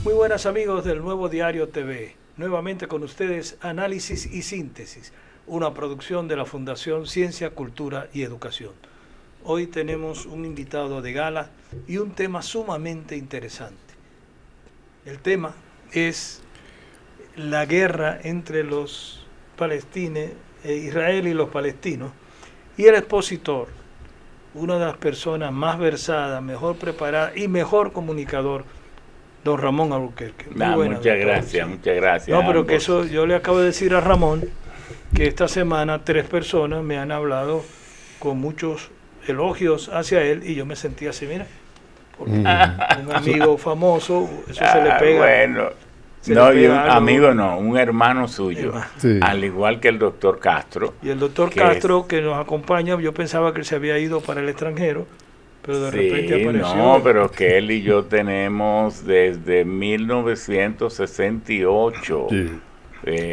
Muy buenas amigos del Nuevo Diario TV. Nuevamente con ustedes Análisis y Síntesis, una producción de la Fundación Ciencia, Cultura y Educación. Hoy tenemos un invitado de gala y un tema sumamente interesante. El tema es la guerra entre los palestinos, Israel y los palestinos, y el expositor, una de las personas más versadas, mejor preparada y mejor comunicador, don Ramón Albuquerque. Muchas gracias, muchas gracias. No, pero que eso, yo le acabo de decir a Ramón que esta semana 3 personas me han hablado con muchos elogios hacia él y yo me sentí así, mira, un amigo famoso, eso se le pega. Bueno, no, y un amigo no, un hermano suyo, sí. Al igual que el doctor Castro. Y el doctor Castro que nos acompaña, yo pensaba que él se había ido para el extranjero, pero de repente apareció. No, pero que él y yo tenemos desde 1968. Sí.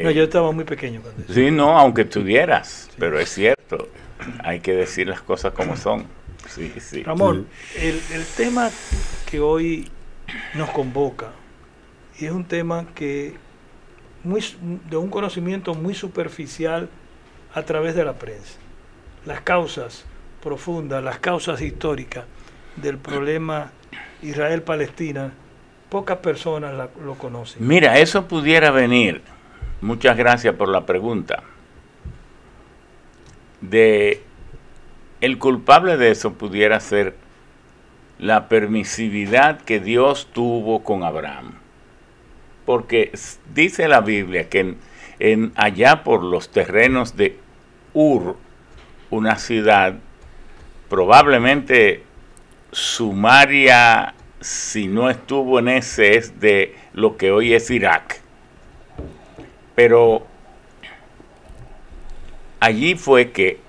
No, yo estaba muy pequeño cuando eso. Sí, no, aunque estuvieras, sí. Pero es cierto, hay que decir las cosas como son. Sí, sí. Ramón, sí. El tema que hoy nos convoca, y es un tema que de un conocimiento muy superficial a través de la prensa. Las causas profundas, las causas históricas del problema Israel-Palestina, pocas personas lo conocen. Mira, eso pudiera venir, muchas gracias por la pregunta, el culpable de eso pudiera ser la permisividad que Dios tuvo con Abraham. Porque dice la Biblia que allá por los terrenos de Ur, una ciudad probablemente Sumaria, si no estuvo en ese, es de lo que hoy es Irak. Pero allí fue que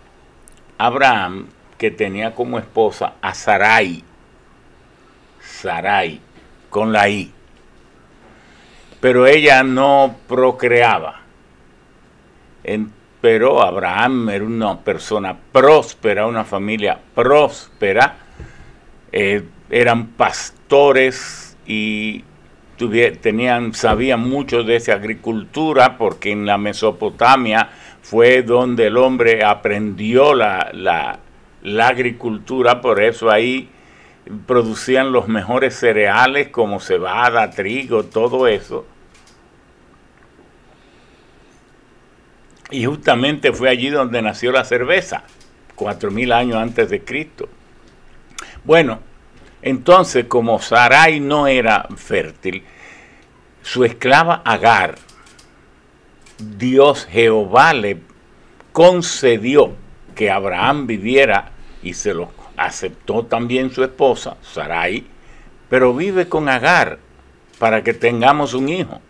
Abraham, que tenía como esposa a Sarai, con la I, pero ella no procreaba. Pero Abraham era una persona próspera, una familia próspera, eran pastores y sabían mucho de esa agricultura, porque en la Mesopotamia fue donde el hombre aprendió la agricultura, por eso ahí producían los mejores cereales como cebada, trigo, todo eso. Y justamente fue allí donde nació la cerveza, 4000 años antes de Cristo. Bueno, entonces como Sarai no era fértil, su esclava Agar, Dios Jehová le concedió que Abraham viviera y se lo aceptó también su esposa, Sarai, pero vive con Agar para que tengamos un hijo.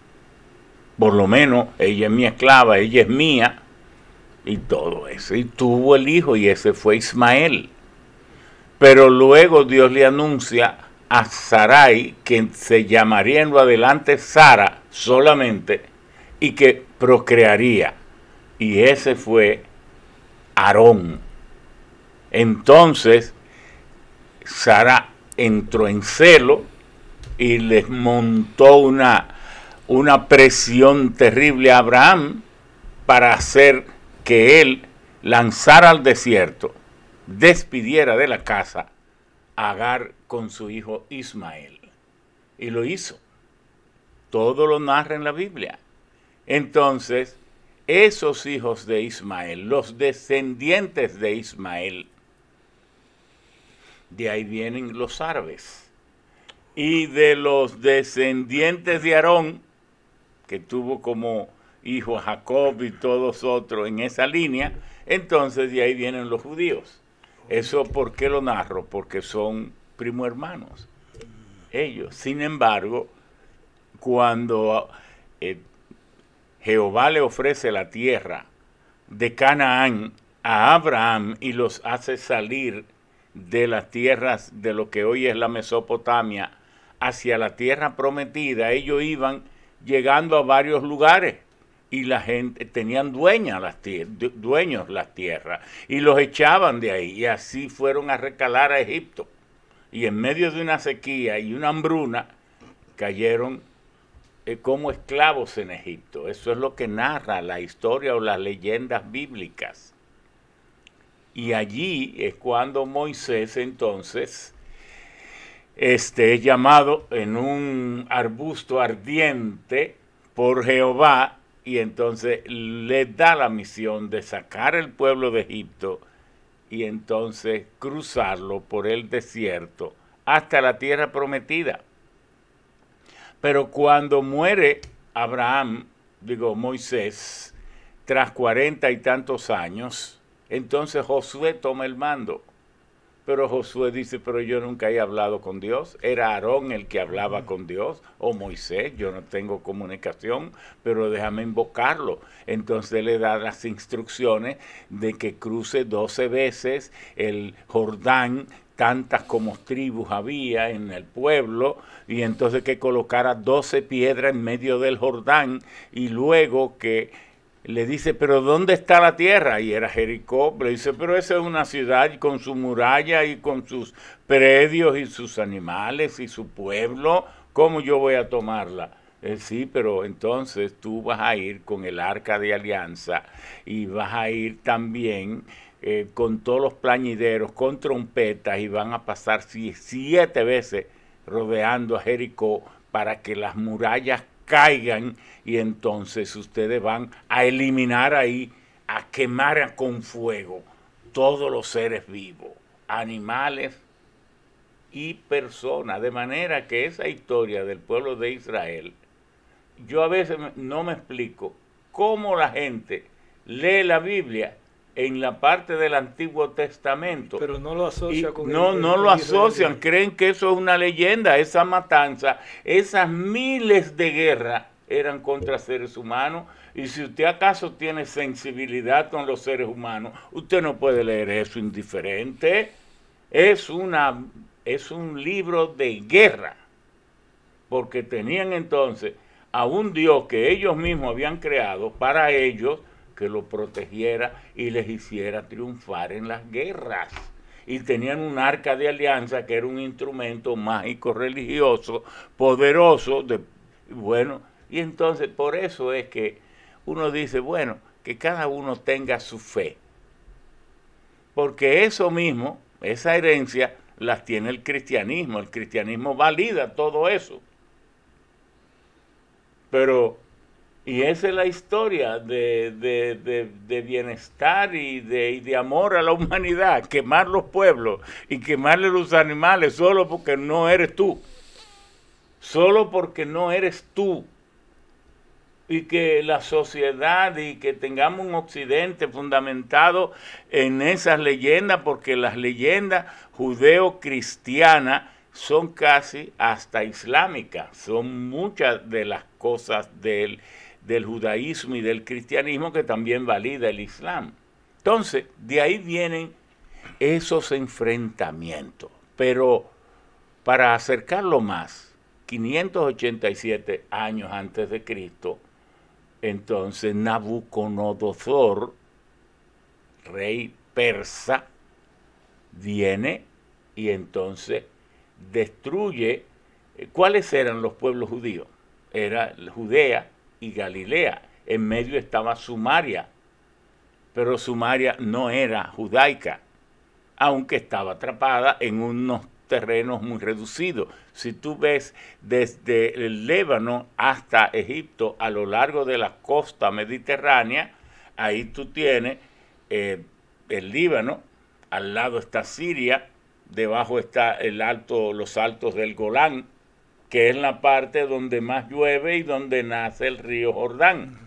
Por lo menos ella es mi esclava, ella es mía, y todo eso. Y tuvo el hijo, y ese fue Ismael. Pero luego Dios le anuncia a Sarai que se llamaría en lo adelante Sara solamente, y que procrearía. Y ese fue Aarón. Entonces, Sara entró en celo y les montó una presión terrible a Abraham para hacer que él lanzara al desierto, despidiera de la casa a Agar con su hijo Ismael. Y lo hizo. Todo lo narra en la Biblia. Entonces, esos hijos de Ismael, los descendientes de Ismael, de ahí vienen los árabes. Y de los descendientes de Aarón, que tuvo como hijo a Jacob y todos otros en esa línea, entonces de ahí vienen los judíos. ¿Eso por qué lo narro? Porque son primo hermanos, ellos. Sin embargo, cuando Jehová le ofrece la tierra de Canaán a Abraham y los hace salir de las tierras de lo que hoy es la Mesopotamia hacia la tierra prometida, ellos iban llegando a varios lugares y la gente tenían dueños las tierras y los echaban de ahí, y así fueron a recalar a Egipto, y en medio de una sequía y una hambruna cayeron como esclavos en Egipto. Eso es lo que narra la historia o las leyendas bíblicas. Y allí es cuando Moisés entonces es llamado en un arbusto ardiente por Jehová, y entonces le da la misión de sacar el pueblo de Egipto y entonces cruzarlo por el desierto hasta la tierra prometida. Pero cuando muere Moisés, tras 40 y tantos años, entonces Josué toma el mando. Pero Josué dice, pero yo nunca he hablado con Dios. Era Aarón el que hablaba con Dios, o Moisés, yo no tengo comunicación, pero déjame invocarlo. Entonces le da las instrucciones de que cruce 12 veces el Jordán, tantas como tribus había en el pueblo, y entonces que colocara 12 piedras en medio del Jordán, y luego que le dice, pero ¿dónde está la tierra? Y era Jericó. Le dice, pero esa es una ciudad con su muralla y con sus predios y sus animales y su pueblo. ¿Cómo yo voy a tomarla? Sí, pero entonces tú vas a ir con el arca de alianza y vas a ir también con todos los plañideros, con trompetas, y van a pasar 7 veces rodeando a Jericó para que las murallas caigan, y entonces ustedes van a eliminar ahí, a quemar con fuego todos los seres vivos, animales y personas. De manera que esa historia del pueblo de Israel, yo a veces no me explico cómo la gente lee la Biblia en la parte del Antiguo Testamento, pero no lo asocia con no lo asocian, creen que eso es una leyenda. Esa matanza, esas miles de guerras eran contra seres humanos, y si usted acaso tiene sensibilidad con los seres humanos, usted no puede leer eso indiferente. Es un libro de guerra, porque tenían entonces a un Dios que ellos mismos habían creado para ellos, que lo protegiera y les hiciera triunfar en las guerras. Y tenían un arca de alianza que era un instrumento mágico religioso poderoso. Y entonces por eso es que uno dice, bueno, que cada uno tenga su fe. Porque eso mismo, esa herencia, las tiene el cristianismo. El cristianismo valida todo eso. Y esa es la historia de bienestar y de amor a la humanidad. Quemar los pueblos y quemarle los animales solo porque no eres tú. Solo porque no eres tú. Y que la sociedad y que tengamos un occidente fundamentado en esas leyendas, porque las leyendas judeo-cristianas son casi hasta islámicas. Son muchas de las cosas del judaísmo y del cristianismo que también valida el islam. Entonces, de ahí vienen esos enfrentamientos. Pero para acercarlo más, 587 años antes de Cristo, entonces Nabucodonosor, rey persa, viene y entonces destruye. ¿Cuáles eran los pueblos judíos? Era Judea y Galilea. En medio estaba Sumaria, pero Sumaria no era judaica, aunque estaba atrapada en unos terrenos muy reducidos. Si tú ves desde el Líbano hasta Egipto, a lo largo de la costa mediterránea, ahí tú tienes el Líbano, al lado está Siria, debajo está los altos del Golán, que es la parte donde más llueve y donde nace el río Jordán.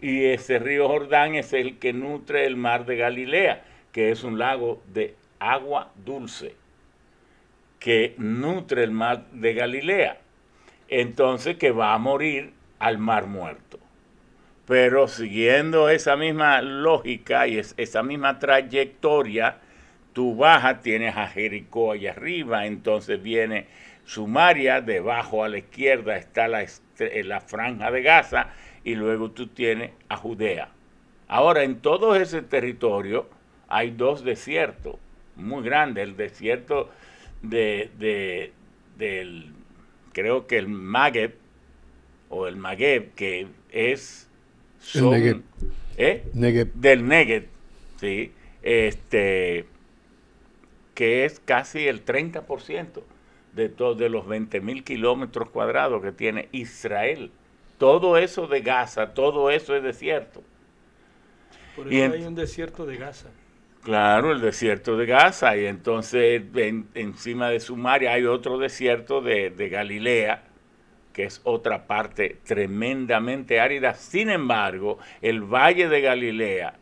Y ese río Jordán es el que nutre el mar de Galilea, que es un lago de agua dulce, que nutre el mar de Galilea. Entonces que va a morir al mar muerto. Pero siguiendo esa misma lógica y esa misma trayectoria, tú bajas, tienes a Jericó allá arriba, entonces viene Sumaria, debajo a la izquierda está la franja de Gaza, y luego tú tienes a Judea. Ahora, en todo ese territorio hay 2 desiertos muy grandes. El desierto creo que el Magueb, o el Magueb, que es el Negev. Negev. Del Negev, ¿sí? Que es casi el 30% de los 20.000 kilómetros cuadrados que tiene Israel. Todo eso de Gaza, todo eso es desierto. Por eso hay un desierto de Gaza. Claro, el desierto de Gaza, y entonces encima de Sumaria hay otro desierto de Galilea, que es otra parte tremendamente árida. Sin embargo, el valle de Galilea,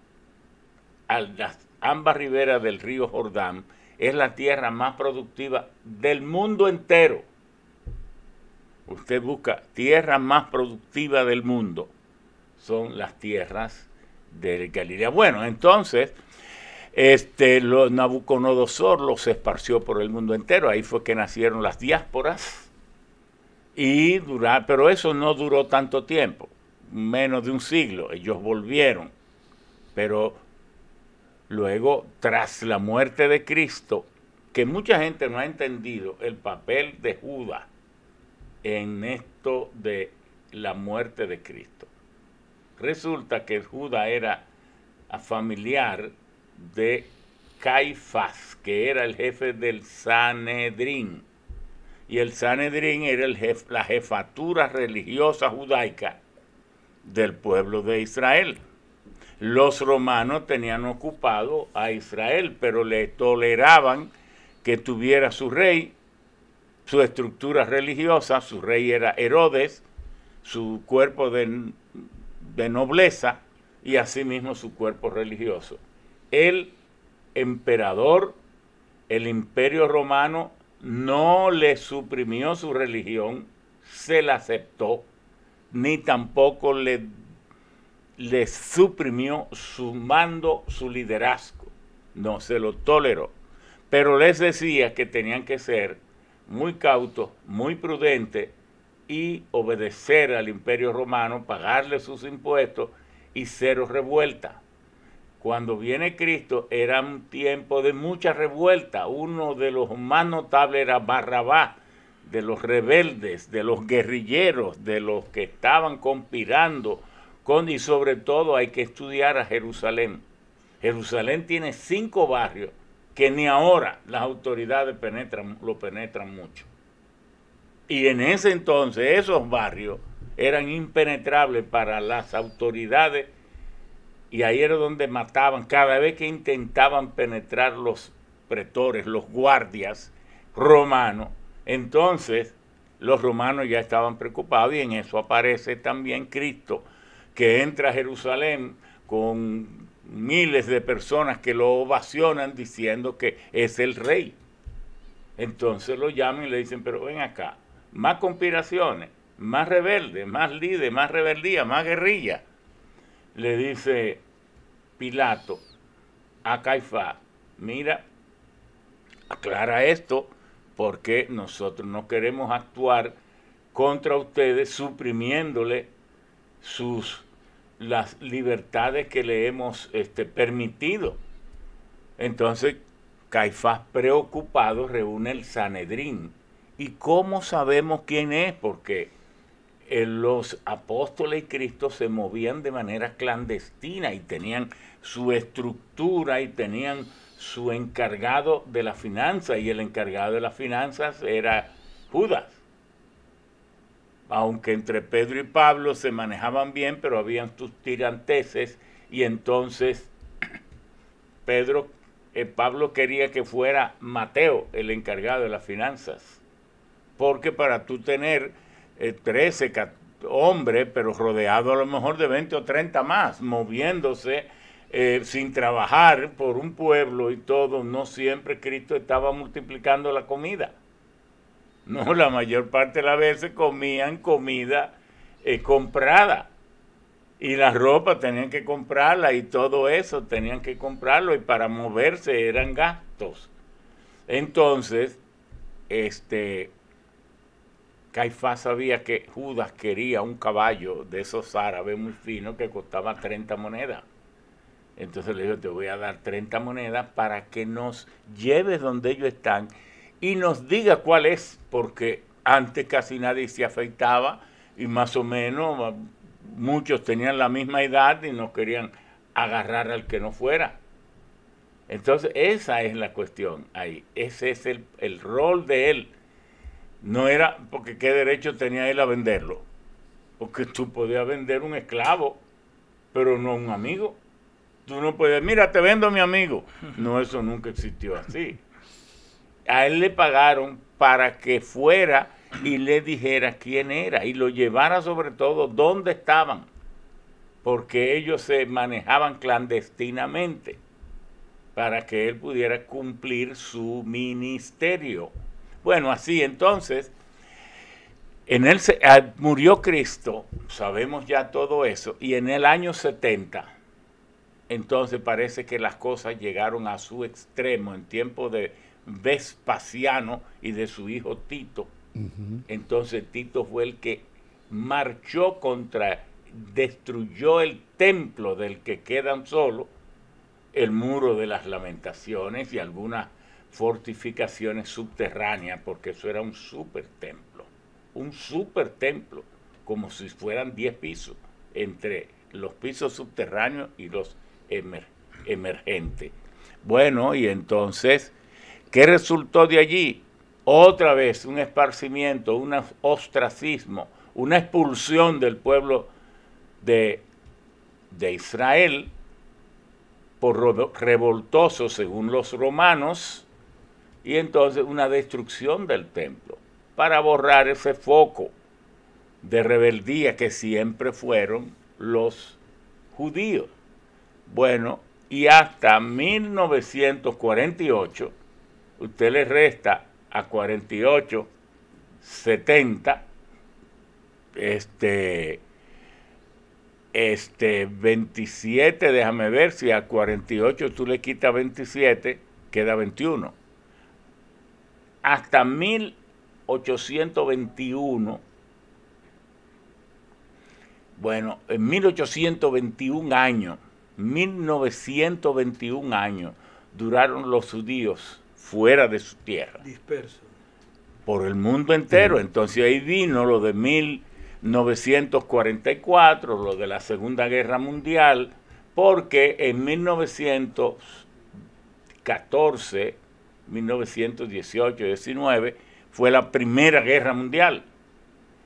ambas riberas del río Jordán, es la tierra más productiva del mundo entero. Usted busca tierra más productiva del mundo, son las tierras de Galilea. Bueno, entonces, Nabucodonosor los esparció por el mundo entero. Ahí fue que nacieron las diásporas. Pero eso no duró tanto tiempo, menos de un siglo. Ellos volvieron. Pero luego, tras la muerte de Cristo, que mucha gente no ha entendido el papel de Judas en esto de la muerte de Cristo. Resulta que Judas era familiar de Caifás, que era el jefe del Sanedrín. Y el Sanedrín era la jefatura religiosa judaica del pueblo de Israel. Los romanos tenían ocupado a Israel, pero le toleraban que tuviera su rey, su estructura religiosa. Su rey era Herodes, su cuerpo de nobleza y asimismo su cuerpo religioso. El emperador, el imperio romano, no le suprimió su religión, se la aceptó, ni tampoco le suprimió su mando, su liderazgo. No, se lo toleró. Pero les decía que tenían que ser muy cautos, muy prudentes y obedecer al imperio romano, pagarle sus impuestos y cero revuelta. Cuando viene Cristo era un tiempo de mucha revuelta. Uno de los más notables era Barrabás, de los rebeldes, de los guerrilleros, de los que estaban conspirando y sobre todo hay que estudiar a Jerusalén. Jerusalén tiene 5 barrios que ni ahora las autoridades lo penetran mucho. Y en ese entonces esos barrios eran impenetrables para las autoridades, y ahí era donde mataban cada vez que intentaban penetrar los pretores, los guardias romanos. Entonces los romanos ya estaban preocupados, y en eso aparece también Cristo, que entra a Jerusalén con miles de personas que lo ovacionan diciendo que es el rey. Entonces lo llaman y le dicen, pero ven acá, más conspiraciones, más rebeldes, más líderes, más rebeldía, más guerrilla. Le dice Pilato a Caifás, mira, aclara esto, porque nosotros no queremos actuar contra ustedes suprimiéndole las libertades que le hemos permitido. Entonces Caifás, preocupado, reúne el Sanedrín. ¿Y cómo sabemos quién es? Porque los apóstoles y Cristo se movían de manera clandestina y tenían su estructura y tenían su encargado de la finanza, y el encargado de las finanzas era Judas. Aunque entre Pedro y Pablo se manejaban bien, pero habían sus tiranteses, y entonces Pablo quería que fuera Mateo el encargado de las finanzas, porque para tú tener 13 hombres, pero rodeado a lo mejor de 20 o 30 más, moviéndose sin trabajar por un pueblo y todo, no siempre Cristo estaba multiplicando la comida. No, la mayor parte de las veces comían comida comprada, y la ropa tenían que comprarla, y todo eso tenían que comprarlo, y para moverse eran gastos. Entonces, Caifás sabía que Judas quería un caballo de esos árabes muy finos que costaba 30 monedas. Entonces le dijo, te voy a dar 30 monedas para que nos lleves donde ellos están y nos diga cuál es, porque antes casi nadie se afeitaba y más o menos muchos tenían la misma edad y no querían agarrar al que no fuera. Entonces esa es la cuestión ahí, ese es el rol de él. No era porque qué derecho tenía él a venderlo, porque tú podías vender un esclavo, pero no un amigo. Tú no puedes, mira, te vendo a mi amigo. No, eso nunca existió así. A él le pagaron para que fuera y le dijera quién era y lo llevara sobre todo dónde estaban, porque ellos se manejaban clandestinamente para que él pudiera cumplir su ministerio. Bueno, así entonces, en él murió Cristo, sabemos ya todo eso, y en el año 70, entonces parece que las cosas llegaron a su extremo en tiempo de Vespasiano y de su hijo Tito. Entonces Tito fue el que marchó destruyó el templo del que quedan solo el muro de las lamentaciones y algunas fortificaciones subterráneas, porque eso era un super templo, como si fueran 10 pisos, entre los pisos subterráneos y los emergentes. Bueno, y entonces, ¿qué resultó de allí? Otra vez un esparcimiento, un ostracismo, una expulsión del pueblo de Israel por revoltoso según los romanos, y entonces una destrucción del templo para borrar ese foco de rebeldía que siempre fueron los judíos. Bueno, y hasta 1948, usted le resta a 48, 70, 27, déjame ver si a 48 tú le quitas 27, queda 21. Hasta 1821, bueno, en 1821 años, 1921 años duraron los judíos fuera de su tierra. Dispersos. Por el mundo entero. Entonces ahí vino lo de 1944, lo de la Segunda Guerra Mundial, porque en 1914, 1918, 19, fue la Primera Guerra Mundial,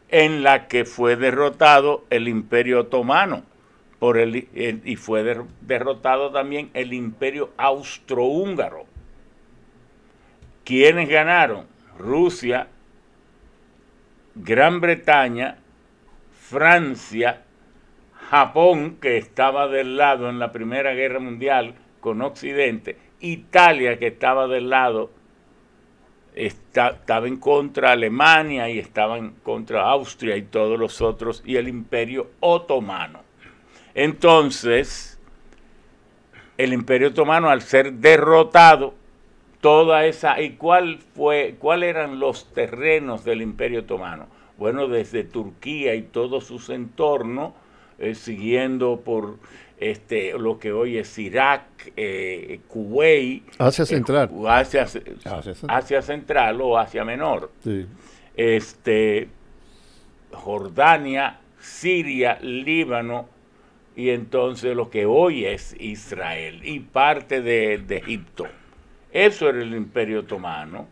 en la que fue derrotado el Imperio Otomano, y fue derrotado también el Imperio Austrohúngaro. ¿Quiénes ganaron? Rusia, Gran Bretaña, Francia, Japón, que estaba del lado en la Primera Guerra Mundial con Occidente, Italia, que estaba del lado, estaba en contra de Alemania y estaba en contra de Austria y todos los otros, y el Imperio Otomano. Entonces, el Imperio Otomano, al ser derrotado, toda esa, ¿y cuáles eran los terrenos del Imperio Otomano? Bueno, desde Turquía y todos sus entornos, siguiendo por lo que hoy es Irak, Kuwait, Asia Central, Asia Central o Asia Menor, sí. Jordania, Siria, Líbano, y entonces lo que hoy es Israel y parte de Egipto. Eso era el Imperio Otomano.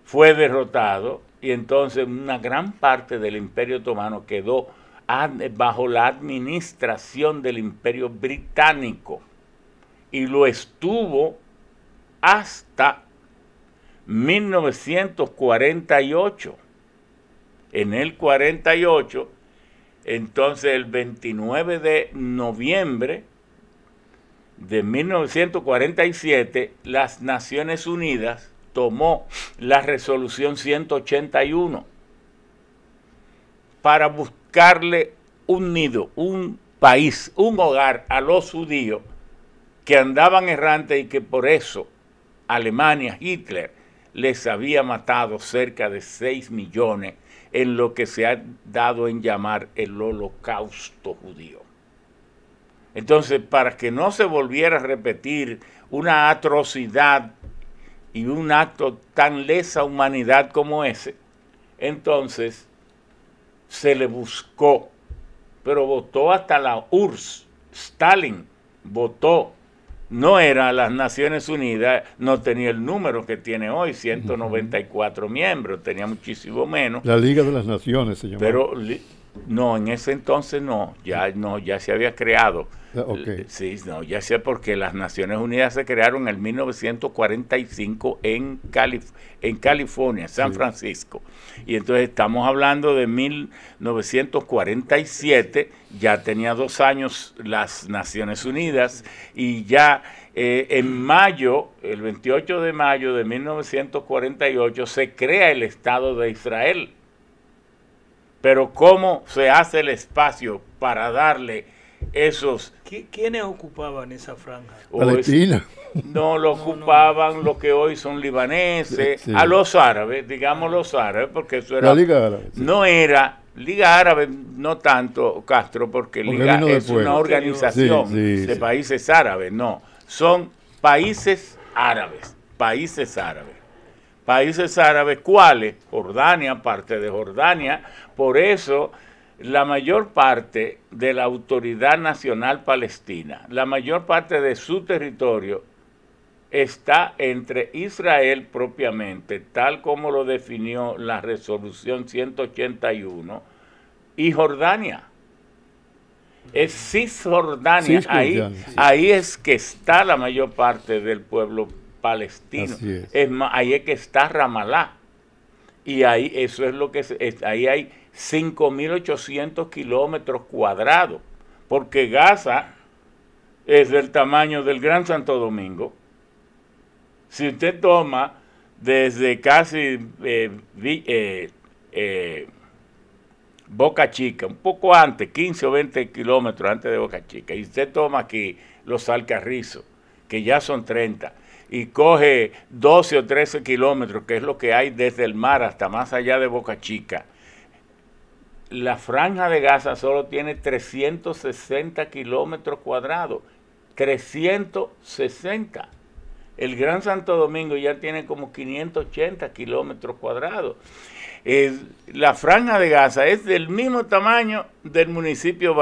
Fue derrotado y entonces una gran parte del Imperio Otomano quedó bajo la administración del Imperio Británico, y lo estuvo hasta 1948. En el 48, entonces el 29 de noviembre de 1947, las Naciones Unidas tomó la resolución 181 para buscarle un nido, un país, un hogar a los judíos que andaban errantes, y que por eso Alemania, Hitler, les había matado cerca de 6 millones en lo que se ha dado en llamar el Holocausto judío. Entonces, para que no se volviera a repetir una atrocidad y un acto tan lesa humanidad como ese, entonces se le buscó, pero votó hasta la URSS. Stalin votó. No era las Naciones Unidas, no tenía el número que tiene hoy, 194 miembros, tenía muchísimo menos. La Liga de las Naciones se llamaba. Pero no, en ese entonces no, ya se había creado. Okay. Sí, no, ya sé, porque las Naciones Unidas se crearon en 1945 en California, San Francisco. Y entonces estamos hablando de 1947, ya tenía 2 años las Naciones Unidas, y ya en mayo, el 28 de mayo de 1948, se crea el Estado de Israel. Pero ¿cómo se hace el espacio para darle esos? ¿Quiénes ocupaban esa franja? Palestina. No, lo ocupaban los que hoy son libaneses, a los árabes, digamos los árabes, porque eso era... La Liga Árabe. Sí. No era... Liga Árabe, no tanto, Castro, porque Liga es una organización de países árabes, no. Son países árabes, países árabes. Países árabes, ¿cuáles? Jordania, parte de Jordania. Por eso, la mayor parte de la Autoridad Nacional Palestina, la mayor parte de su territorio está entre Israel propiamente, tal como lo definió la resolución 181, y Jordania. Es Cisjordania, ahí es que está la mayor parte del pueblo palestino. Ahí es que está Ramalá. Y ahí eso es lo que ahí hay 5.800 kilómetros cuadrados, porque Gaza es del tamaño del Gran Santo Domingo. Si usted toma desde casi Boca Chica, un poco antes, 15 o 20 kilómetros antes de Boca Chica, y usted toma aquí los Alcarrizos, que ya son 30, y coge 12 o 13 kilómetros, que es lo que hay desde el mar hasta más allá de Boca Chica, la franja de Gaza solo tiene 360 kilómetros cuadrados. 360. El Gran Santo Domingo ya tiene como 580 kilómetros cuadrados. La franja de Gaza es del mismo tamaño del municipio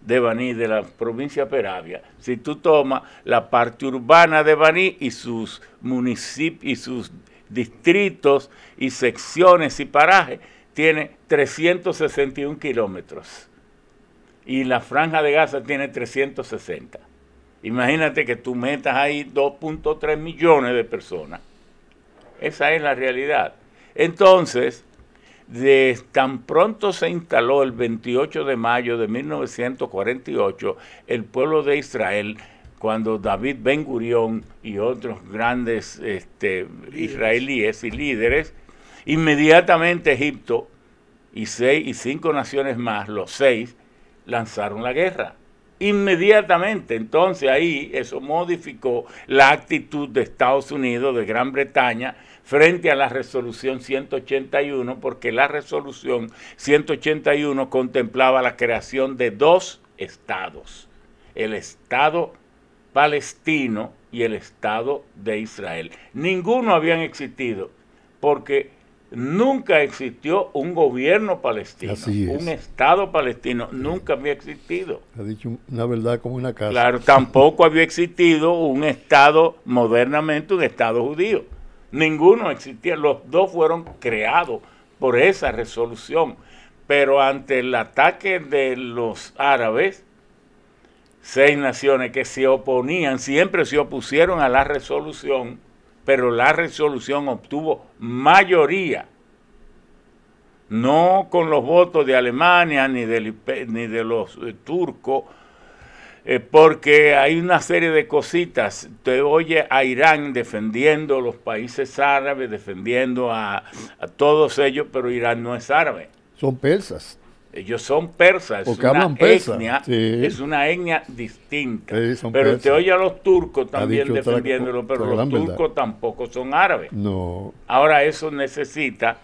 de Baní, de la provincia de Peravia. Si tú tomas la parte urbana de Baní y sus municipios y sus distritos y secciones y parajes, tiene 361 kilómetros. Y la franja de Gaza tiene 360. Imagínate que tú metas ahí 2.3 millones de personas. Esa es la realidad. Entonces, tan pronto se instaló el 28 de mayo de 1948, el pueblo de Israel, cuando David Ben Gurión y otros grandes israelíes y líderes, inmediatamente Egipto y 5 naciones más, los 6, lanzaron la guerra. Inmediatamente, entonces ahí eso modificó la actitud de Estados Unidos, de Gran Bretaña, frente a la resolución 181, porque la resolución 181 contemplaba la creación de 2 estados, el Estado palestino y el Estado de Israel. Ninguno habían existido, porque nunca existió un gobierno palestino, un Estado palestino, nunca había existido. Ha dicho una verdad como una casa. Claro, tampoco había existido un Estado, modernamente un Estado judío. Ninguno existía, los dos fueron creados por esa resolución. Pero ante el ataque de los árabes, 6 naciones que se oponían, siempre se opusieron a la resolución, pero la resolución obtuvo mayoría, no con los votos de Alemania ni de los turcos, porque hay una serie de cositas. Te oye a Irán defendiendo los países árabes, defendiendo a todos ellos, pero Irán no es árabe. Son persas. Ellos son persas, porque hablan persa. Es una etnia distinta. Sí, pero persas. Te oye a los turcos también defendiéndolo, pero los turcos tampoco son árabes. No. Ahora eso necesita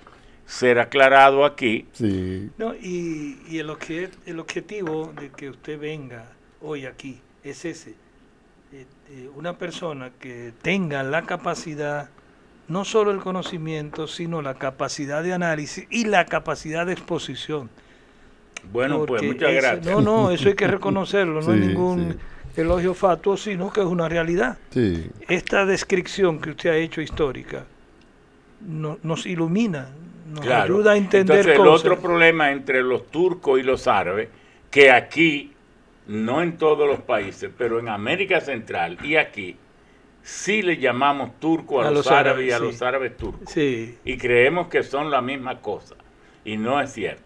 ser aclarado aquí. Sí. No, y el objetivo de que usted venga hoy aquí es ese. Una persona que tenga la capacidad no solo el conocimiento, sino la capacidad de análisis y la capacidad de exposición. Bueno, pues muchas gracias. No, eso hay que reconocerlo, no Sí, es ningún sí. elogio fatuo, sino que es una realidad. Sí. Esta descripción que usted ha hecho histórica nos ilumina, nos Claro. ayuda a entender Entonces, cosas. el otro problema entre los turcos y los árabes, que aquí, no en todos los países, pero en América Central y aquí, sí le llamamos turco a los árabes y a sí. los árabes turcos. Sí, Y creemos que son la misma cosa. Y no es cierto.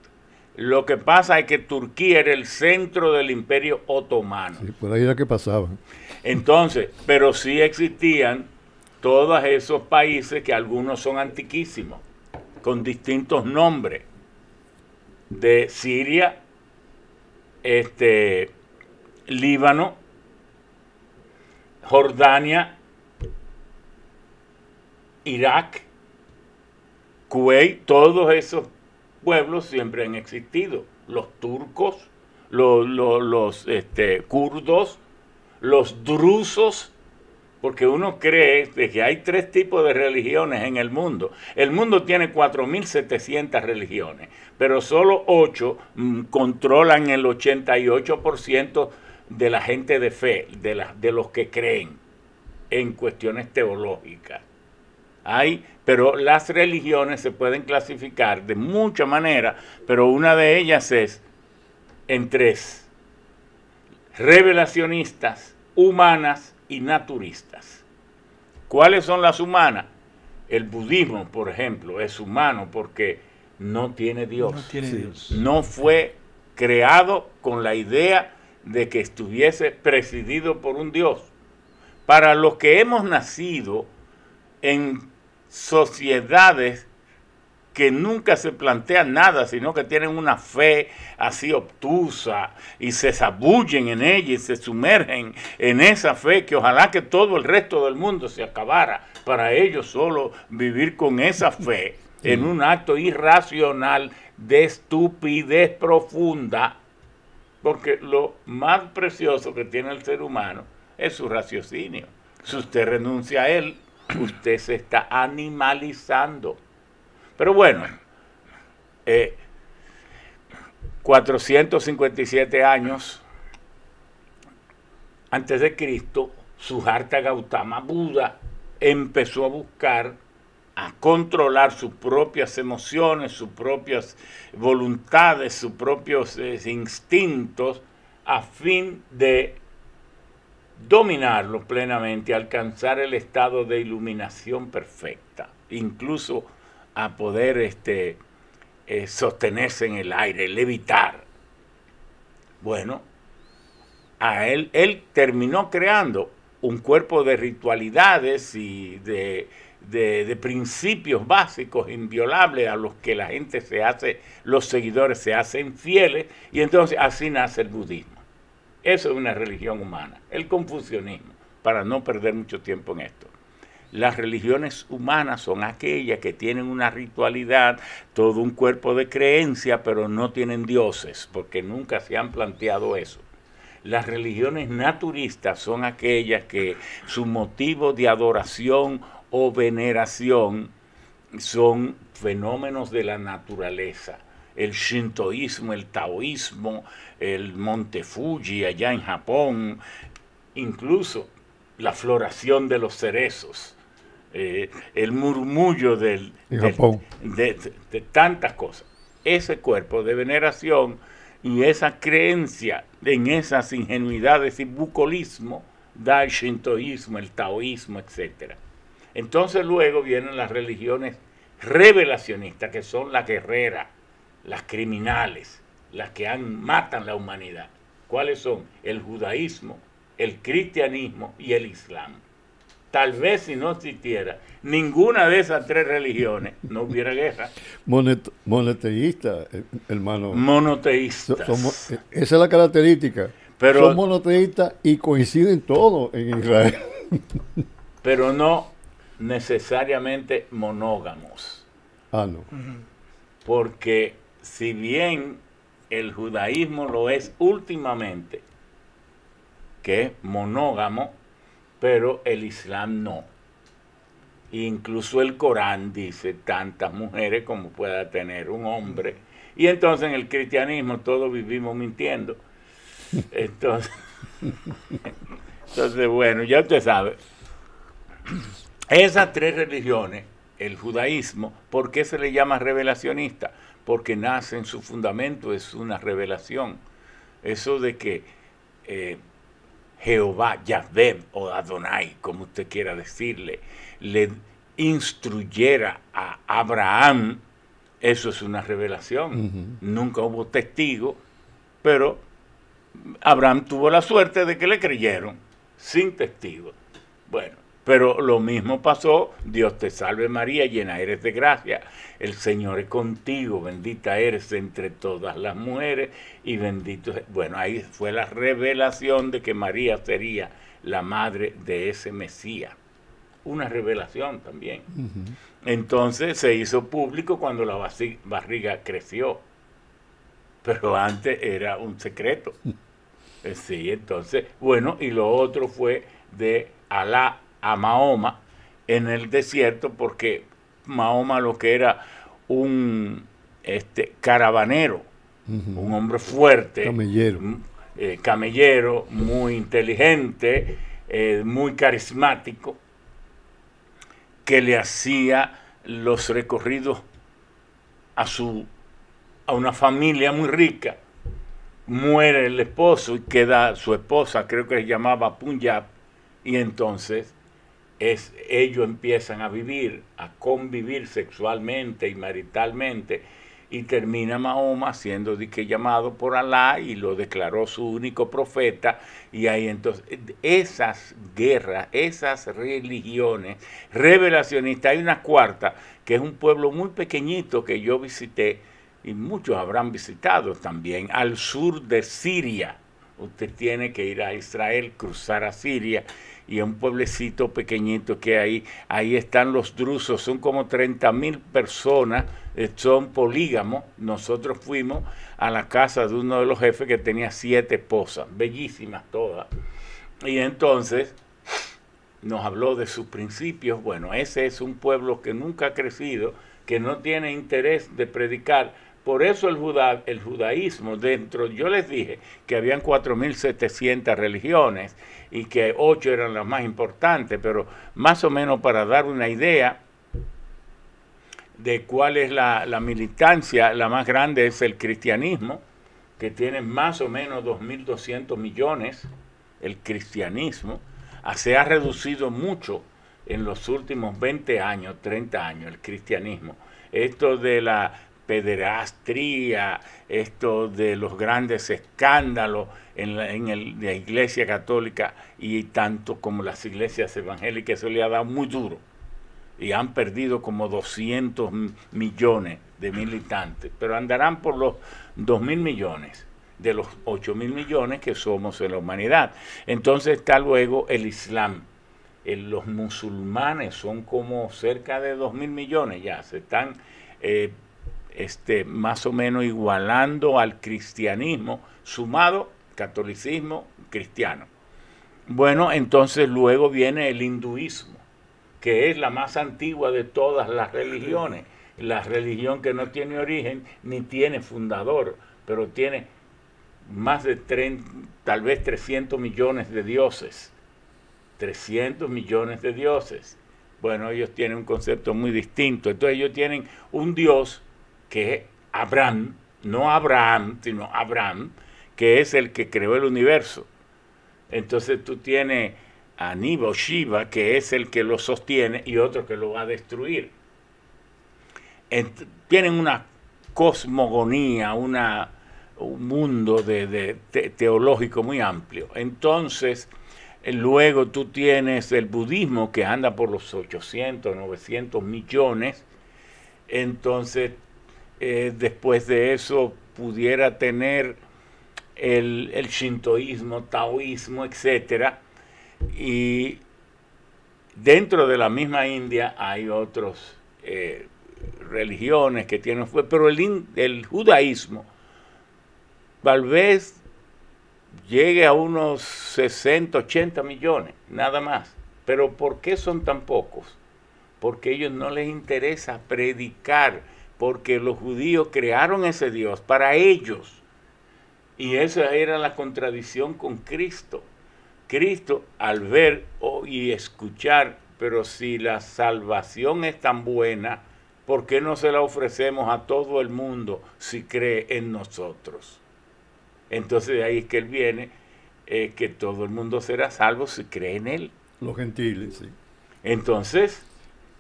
Lo que pasa es que Turquía era el centro del Imperio Otomano. Sí, por ahí era que pasaba. Entonces, pero sí existían todos esos países que algunos son antiquísimos, con distintos nombres. De Siria, Líbano, Jordania, Irak, Kuwait, todos esos pueblos siempre han existido. Los turcos, los kurdos, los drusos, porque uno cree de que hay 3 tipos de religiones en el mundo. El mundo tiene 4.700 religiones, pero solo 8 controlan el 88% de la gente de fe, de los que creen en cuestiones teológicas. Pero las religiones se pueden clasificar de muchas maneras, pero una de ellas es en 3: revelacionistas, humanas y naturistas. ¿Cuáles son las humanas? El budismo, por ejemplo, es humano porque no tiene Dios. no tiene Dios. No fue creado con la idea de que estuviese presidido por un Dios. Para los que hemos nacido en sociedades que nunca se plantean nada, sino que tienen una fe así obtusa y se zabullen en ella y se sumergen en esa fe, que ojalá que todo el resto del mundo se acabara para ellos solo vivir con esa fe en un acto irracional de estupidez profunda, porque lo más precioso que tiene el ser humano es su raciocinio. Si usted renuncia a él, usted se está animalizando. Pero bueno, 457 años antes de Cristo, Siddhartha Gautama Buda empezó a buscar, a controlar sus propias emociones, sus propias voluntades, sus propios instintos, a fin de dominarlos plenamente, alcanzar el estado de iluminación perfecta, incluso a poder sostenerse en el aire, levitar. Bueno, él terminó creando un cuerpo de ritualidades y de principios básicos inviolables a los que la gente los seguidores se hacen fieles, y entonces así nace el budismo. Eso es una religión humana. El confucianismo, para no perder mucho tiempo en esto. Las religiones humanas son aquellas que tienen una ritualidad, todo un cuerpo de creencia, pero no tienen dioses, porque nunca se han planteado eso. Las religiones naturistas son aquellas que su motivo de adoración o veneración son fenómenos de la naturaleza. El shintoísmo, el taoísmo, el monte Fuji allá en Japón, incluso la floración de los cerezos, el murmullo de tantas cosas. Ese cuerpo de veneración y esa creencia en esas ingenuidades y bucolismo da el shintoísmo, el taoísmo, etc. Entonces luego vienen las religiones revelacionistas, que son las guerreras, las criminales, las que matan la humanidad. ¿Cuáles son? El judaísmo, el cristianismo y el islam. Tal vez si no existiera ninguna de esas 3 religiones, no hubiera guerra. Monoteísta, hermano. Monoteístas. Esa es la característica. Pero, son monoteístas y coinciden todos en Israel. Pero no necesariamente monógamos. No. Porque si bien el judaísmo lo es últimamente, que es monógamo, pero el islam no. Incluso el Corán dice tantas mujeres como pueda tener un hombre. Y entonces en el cristianismo todos vivimos mintiendo. Entonces, bueno, ya usted sabe. Esas tres religiones, el judaísmo, ¿por qué se le llama revelacionista? Porque nace en su fundamento, es una revelación. Eso de que Jehová, Yahvé o Adonai, como usted quiera decirle, le instruyera a Abraham, eso es una revelación. Nunca hubo testigo, pero Abraham tuvo la suerte de que le creyeron, sin testigos. Bueno, pero lo mismo pasó, Dios te salve María, llena eres de gracia, el Señor es contigo, bendita eres entre todas las mujeres y bendito. Bueno, ahí fue la revelación de que María sería la madre de ese Mesías. Una revelación también. Entonces se hizo público cuando la barriga creció, pero antes era un secreto. Sí, entonces, bueno, y lo otro fue de Alá a Mahoma en el desierto, porque Mahoma lo que era un caravanero, un hombre fuerte, camellero, muy inteligente, muy carismático, que le hacía los recorridos a una familia muy rica. Muere el esposo y queda su esposa, creo que se llamaba Punjab, y entonces ellos empiezan a vivir, a convivir sexualmente y maritalmente, y termina Mahoma siendo llamado por Alá y lo declaró su único profeta. Y ahí entonces esas guerras, esas religiones revelacionistas. Hay una cuarta que es un pueblo muy pequeñito que yo visité y muchos habrán visitado también, al sur de Siria. Usted tiene que ir a Israel, cruzar a Siria, y a un pueblecito pequeñito que ahí están los drusos, son como 30.000 personas, son polígamos. Nosotros fuimos a la casa de uno de los jefes que tenía 7 esposas, bellísimas todas, y entonces nos habló de sus principios. Bueno, ese es un pueblo que nunca ha crecido, que no tiene interés de predicar. Por eso el judaísmo dentro, yo les dije que habían 4.700 religiones y que 8 eran las más importantes, pero más o menos para dar una idea de cuál es la militancia, la más grande es el cristianismo, que tiene más o menos 2.200 millones, el cristianismo. Se ha reducido mucho en los últimos 20 años, 30 años, el cristianismo. Esto de la pederastría, esto de los grandes escándalos en la Iglesia Católica y tanto como las iglesias evangélicas, eso le ha dado muy duro y han perdido como 200 millones de militantes, pero andarán por los 2.000 millones de los 8.000 millones que somos en la humanidad. Entonces está luego el Islam. Los musulmanes son como cerca de 2.000 millones ya, se están más o menos igualando al cristianismo, sumado catolicismo cristiano. Bueno, entonces luego viene el hinduismo, que es la más antigua de todas las religiones, la religión que no tiene origen ni tiene fundador, pero tiene más de tal vez 300 millones de dioses. 300 millones de dioses. Bueno, ellos tienen un concepto muy distinto. Entonces ellos tienen un dios que es Abraham, no Abraham, sino Abraham, que es el que creó el universo. Entonces tú tienes a Niba o Shiva, que es el que lo sostiene, y otro que lo va a destruir. Tienen una cosmogonía, un mundo teológico muy amplio. Entonces, luego tú tienes el budismo, que anda por los 800, 900 millones. Entonces, después de eso pudiera tener el shintoísmo, taoísmo, etcétera. Y dentro de la misma India hay otras religiones que tienen, pero el judaísmo tal vez llegue a unos 60, 80 millones, nada más. Pero ¿por qué son tan pocos? porque a ellos no les interesa predicar, porque los judíos crearon ese Dios para ellos. Y esa era la contradicción con Cristo. Cristo, al ver y escuchar, pero si la salvación es tan buena, ¿por qué no se la ofrecemos a todo el mundo si cree en nosotros? Entonces de ahí es que él viene, que todo el mundo será salvo si cree en él. Los gentiles, sí. Entonces,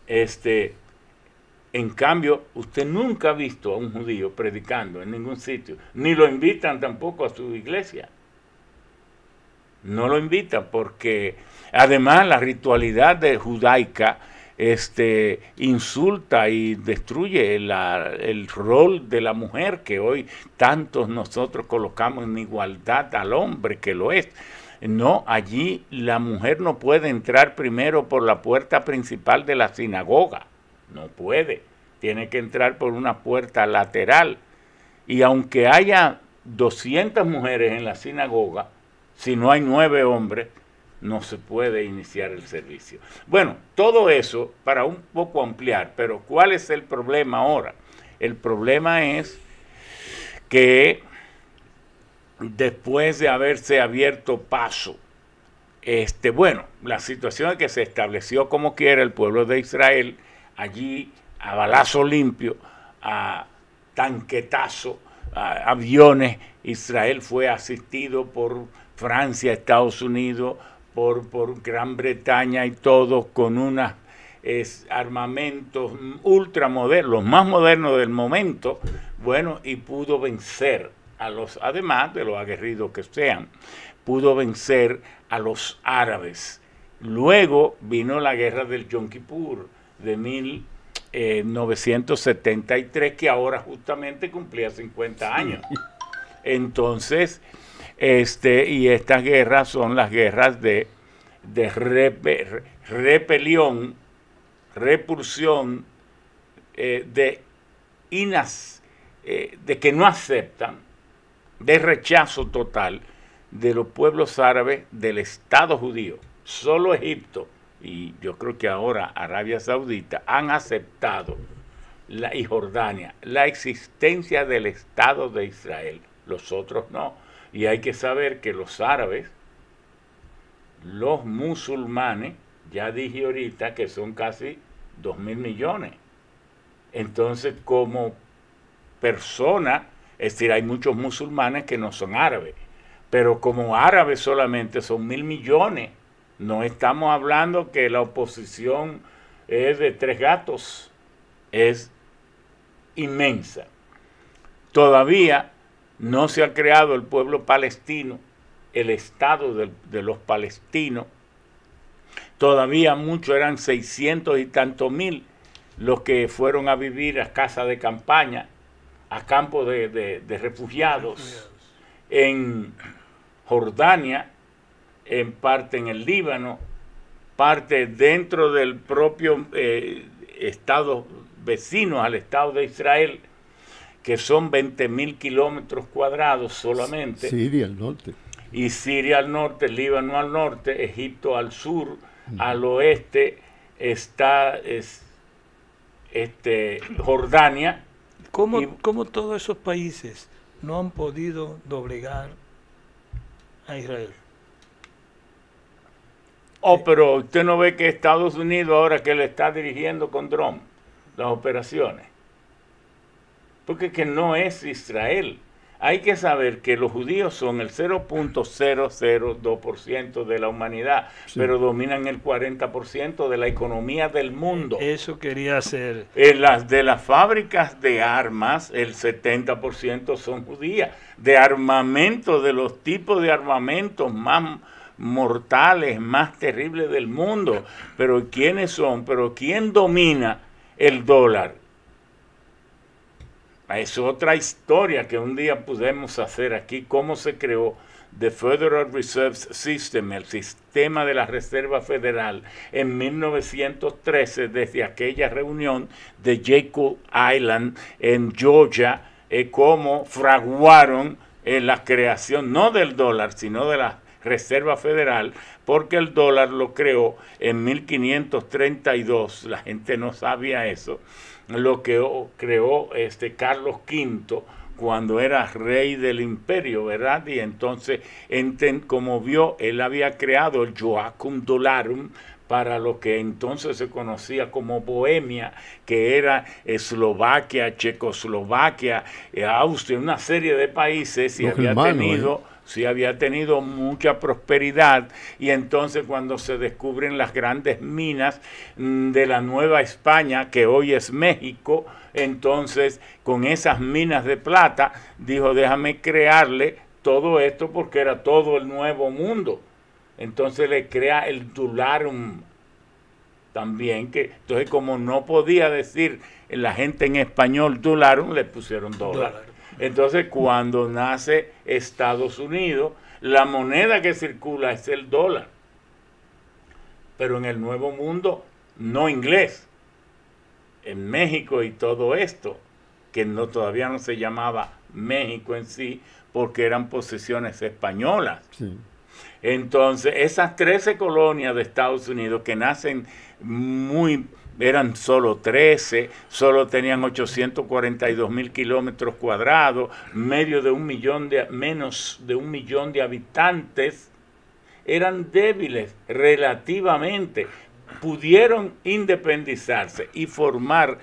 en cambio, usted nunca ha visto a un judío predicando en ningún sitio, ni lo invitan tampoco a su iglesia. No lo invitan porque además la ritualidad judaica insulta y destruye el rol de la mujer, que hoy tantos nosotros colocamos en igualdad al hombre, que lo es. No, allí la mujer no puede entrar primero por la puerta principal de la sinagoga. No puede. Tiene que entrar por una puerta lateral. Y aunque haya 200 mujeres en la sinagoga, si no hay 9 hombres, no se puede iniciar el servicio. Bueno, todo eso para un poco ampliar, pero ¿cuál es el problema ahora? El problema es que después de haberse abierto paso, la situación es que se estableció como quiera el pueblo de Israel, allí a balazo limpio, a tanquetazo, a aviones. Israel fue asistido por Francia, Estados Unidos, por Gran Bretaña y todo, con unos armamentos ultramodernos, los más modernos del momento, bueno, y pudo vencer a los, además de los aguerridos que sean, pudo vencer a los árabes. Luego vino la guerra del Yom Kippur de 1973, que ahora justamente cumplía 50 años. Entonces, y estas guerras son las guerras de repelión, repulsión, de que no aceptan, de rechazo total de los pueblos árabes del Estado judío. Solo Egipto y yo creo que ahora Arabia Saudita han aceptado, y Jordania, la existencia del Estado de Israel. Los otros no. Y hay que saber que los árabes, los musulmanes, ya dije ahorita que son casi 2.000 millones. Entonces, como persona, es decir, hay muchos musulmanes que no son árabes, pero como árabes solamente son 1.000 millones. No estamos hablando que la oposición es de 3 gatos, es inmensa. Todavía no se ha creado el pueblo palestino, el Estado de los palestinos. Todavía muchos, eran 600 y tantos mil los que fueron a vivir a casa de campaña, a campos de refugiados en Jordania, en parte en el Líbano, parte dentro del propio estado vecino al Estado de Israel, que son 20.000 kilómetros cuadrados solamente. Siria al norte. Y Siria al norte, Líbano al norte, Egipto al sur, al oeste está Jordania. ¿Cómo todos esos países no han podido doblegar a Israel? Pero usted no ve que Estados Unidos ahora que le está dirigiendo con dron las operaciones. Porque que no es Israel. Hay que saber que los judíos son el 0.002% de la humanidad, sí, pero dominan el 40% de la economía del mundo. Eso quería hacer. De las fábricas de armas, el 70% son judías. De armamento, de los tipos de armamentos más mortales, más terribles del mundo. Pero ¿quiénes son? Pero ¿quién domina el dólar? Es otra historia que un día pudimos hacer aquí, cómo se creó the Federal Reserve System, el sistema de la Reserva Federal, en 1913, desde aquella reunión de Jekyll Island en Georgia, cómo fraguaron la creación, no del dólar, sino de la Reserva Federal, porque el dólar lo creó en 1532, la gente no sabía eso, lo que creó Carlos V cuando era rey del imperio, ¿verdad? Y entonces, como vio, él había creado el Joachim Dolarum para lo que entonces se conocía como Bohemia, que era Eslovaquia, Checoslovaquia, Austria, una serie de países, y había tenido mucha prosperidad. Y entonces cuando se descubren las grandes minas de la Nueva España, que hoy es México, entonces con esas minas de plata dijo, déjame crearle todo esto porque era todo el nuevo mundo. Entonces le crea el Dolarum también, que entonces como no podía decir la gente en español Dolarum, le pusieron dólar. Entonces cuando nace Estados Unidos, la moneda que circula es el dólar. Pero en el Nuevo Mundo, no inglés. En México y todo esto, que todavía no se llamaba México en sí, porque eran posesiones españolas. Sí. Entonces, esas 13 colonias de Estados Unidos que nacen eran solo 13, solo tenían 842,000 kilómetros cuadrados, menos de 1 millón de habitantes, eran débiles relativamente, pudieron independizarse y formar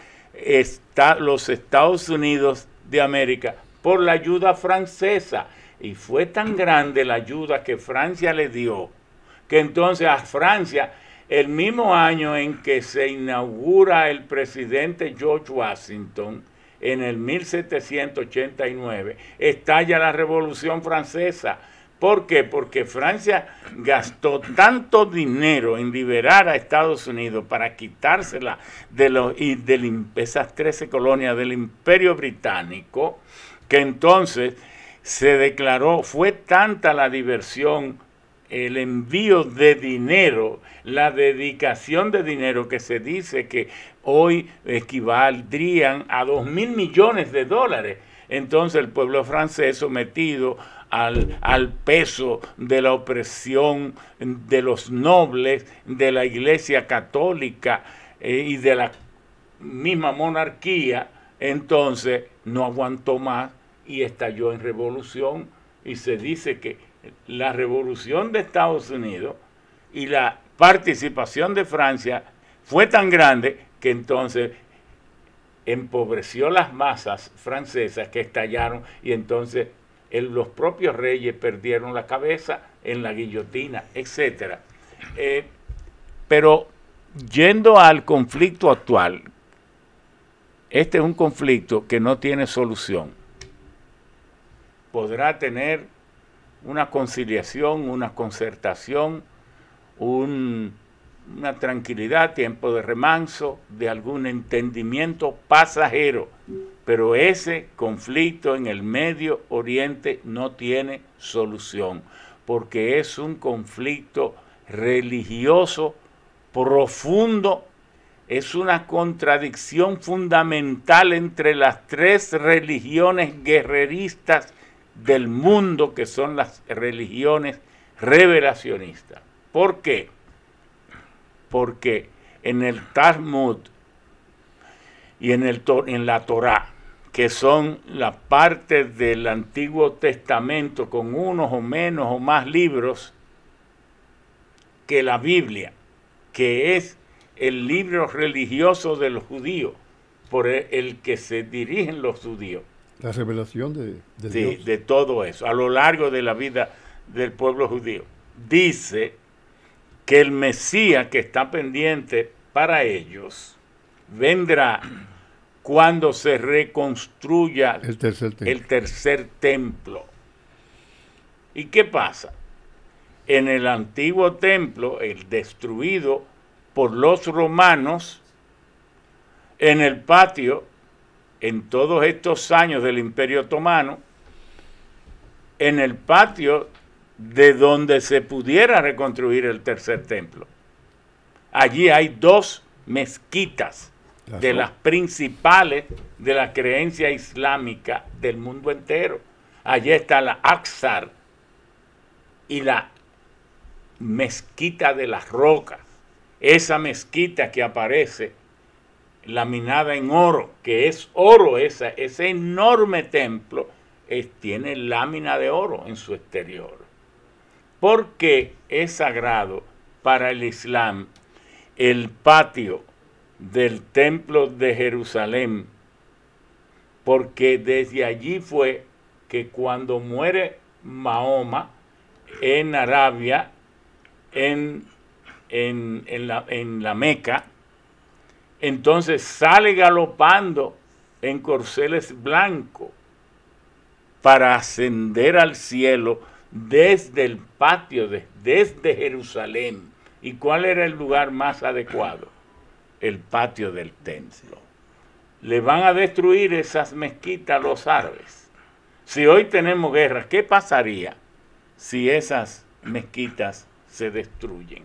los Estados Unidos de América por la ayuda francesa. Y fue tan grande la ayuda que Francia le dio, que entonces a Francia, el mismo año en que se inaugura el presidente George Washington, en el 1789, estalla la Revolución Francesa. ¿Por qué? Porque Francia gastó tanto dinero en liberar a Estados Unidos para quitársela de esas 13 colonias del Imperio Británico, que entonces se declaró, fue tanta la diversión, el envío de dinero, la dedicación de dinero, que se dice que hoy equivaldrían a 2.000 millones de dólares. Entonces el pueblo francés, sometido al peso de la opresión de los nobles, de la Iglesia Católica y de la misma monarquía, entonces no aguantó más y estalló en revolución. Y se dice que la revolución de Estados Unidos y la participación de Francia fue tan grande que entonces empobreció las masas francesas, que estallaron, y entonces los propios reyes perdieron la cabeza en la guillotina, etc. Pero yendo al conflicto actual, este es un conflicto que no tiene solución. Podrá tener una conciliación, una concertación, una tranquilidad, tiempo de remanso, de algún entendimiento pasajero, pero ese conflicto en el Medio Oriente no tiene solución, porque es un conflicto religioso profundo, es una contradicción fundamental entre las 3 religiones guerreristas del mundo, que son las religiones revelacionistas. ¿Por qué? Porque en el Talmud y en la Torá, que son la parte del Antiguo Testamento con unos o menos o más libros que la Biblia, que es el libro religioso de los judíos, por el que se dirigen los judíos. La revelación de Dios. De todo eso, a lo largo de la vida del pueblo judío. Dice que el Mesías que está pendiente para ellos vendrá cuando se reconstruya el tercer templo. ¿Y qué pasa? En el antiguo templo, el destruido por los romanos, en el patio, en todos estos años del Imperio Otomano, en el patio de donde se pudiera reconstruir el tercer templo, allí hay 2 mezquitas de las principales de la creencia islámica del mundo entero. Allí está la Aqsa y la mezquita de las rocas, esa mezquita que aparece laminada en oro, que es oro, ese enorme templo tiene lámina de oro en su exterior, porque es sagrado para el Islam el patio del templo de Jerusalén, porque desde allí fue que cuando muere Mahoma en Arabia, en la Meca, entonces sale galopando en corceles blancos para ascender al cielo desde el patio, desde Jerusalén. ¿Y cuál era el lugar más adecuado? El patio del templo. Le van a destruir esas mezquitas los árabes. Si hoy tenemos guerra, ¿qué pasaría si esas mezquitas se destruyen?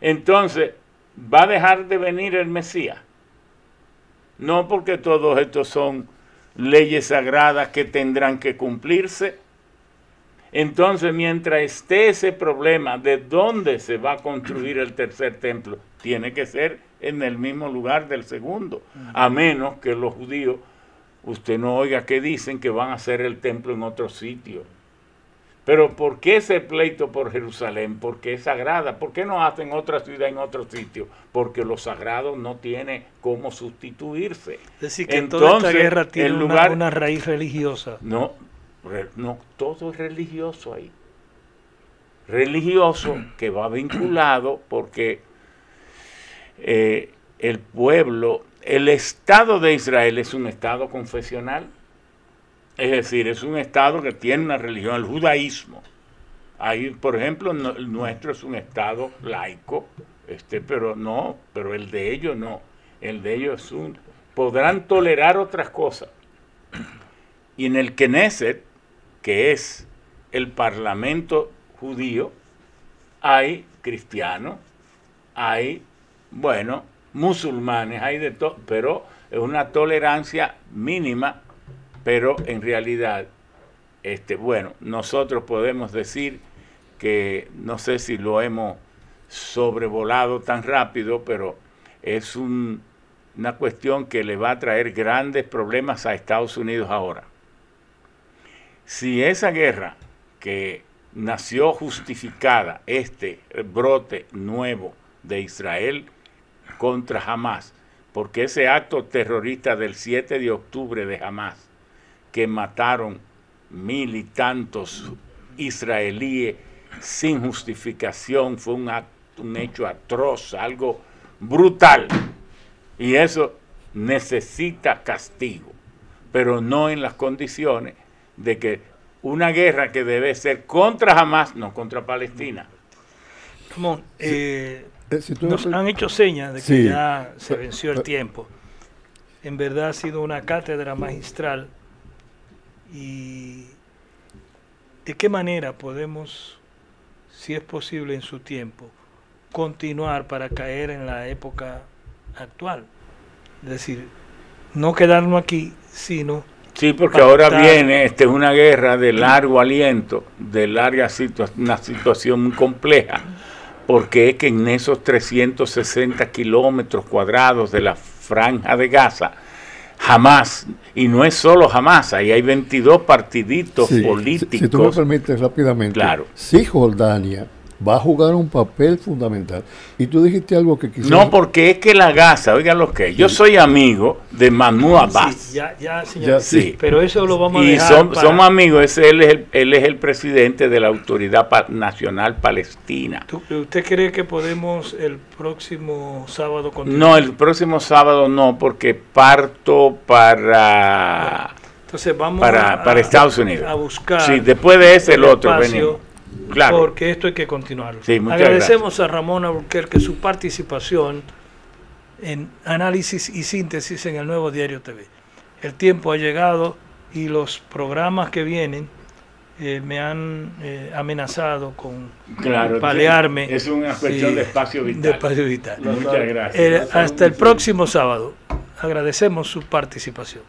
Entonces, ¿va a dejar de venir el Mesías? No, porque todos estos son leyes sagradas que tendrán que cumplirse. Entonces, mientras esté ese problema de dónde se va a construir el tercer templo, tiene que ser en el mismo lugar del segundo, a menos que los judíos, usted no oiga que dicen que van a hacer el templo en otro sitio. Pero ¿por qué ese pleito por Jerusalén? Porque es sagrada. ¿Por qué no hacen otra ciudad en otro sitio? Porque lo sagrado no tiene cómo sustituirse. Es decir, que entonces, toda esta guerra tiene una raíz religiosa. No, todo es religioso ahí. Religioso que va vinculado porque el pueblo, el Estado de Israel es un Estado confesional. Es decir, es un Estado que tiene una religión, el judaísmo. Ahí, por ejemplo, el nuestro es un Estado laico, pero el de ellos no. El de ellos podrán tolerar otras cosas. Y en el Knesset, que es el parlamento judío, hay cristianos, hay, musulmanes, hay de todo, pero es una tolerancia mínima. Pero en realidad, nosotros podemos decir que, no sé si lo hemos sobrevolado tan rápido, pero es una cuestión que le va a traer grandes problemas a Estados Unidos ahora. Si esa guerra que nació justificada, este brote nuevo de Israel contra Hamás, porque ese acto terrorista del 7 de octubre de Hamás, que mataron 1000 y tantos israelíes sin justificación, fue un hecho atroz, algo brutal. Y eso necesita castigo, pero no en las condiciones de que una guerra que debe ser contra Hamás, no contra Palestina. Ramón, nos han hecho señas de que ya se venció el tiempo. En verdad ha sido una cátedra magistral. ¿Y de qué manera podemos, si es posible en su tiempo, continuar para caer en la época actual? Es decir, no quedarnos aquí, sino... Sí, porque ahora viene una guerra de largo aliento, de una situación muy compleja, porque es que en esos 360 kilómetros cuadrados de la franja de Gaza, Hamás, y no es solo Hamás, ahí hay 22 partiditos políticos. Si tú me permites rápidamente, claro. Cisjordania va a jugar un papel fundamental. Y tú dijiste algo que quizás... No, porque es que la Gaza, oigan lo que yo soy amigo de Mahmoud Abbas. Sí, señor. Sí. Pero eso lo vamos a dejar somos amigos, él es el presidente de la Autoridad Nacional Palestina. ¿Usted cree que podemos el próximo sábado continuar? No, el próximo sábado no, porque parto para... Entonces vamos para Estados Unidos. A buscar... Sí, después de ese el otro venimos. Claro. Porque esto hay que continuarlo. Sí, agradecemos a Ramón Alburquerque su participación en análisis y síntesis en el Nuevo Diario TV. El tiempo ha llegado y los programas que vienen me han amenazado con palearme. Es una cuestión de espacio vital. Muchas gracias. Hasta el próximo sábado. Agradecemos su participación.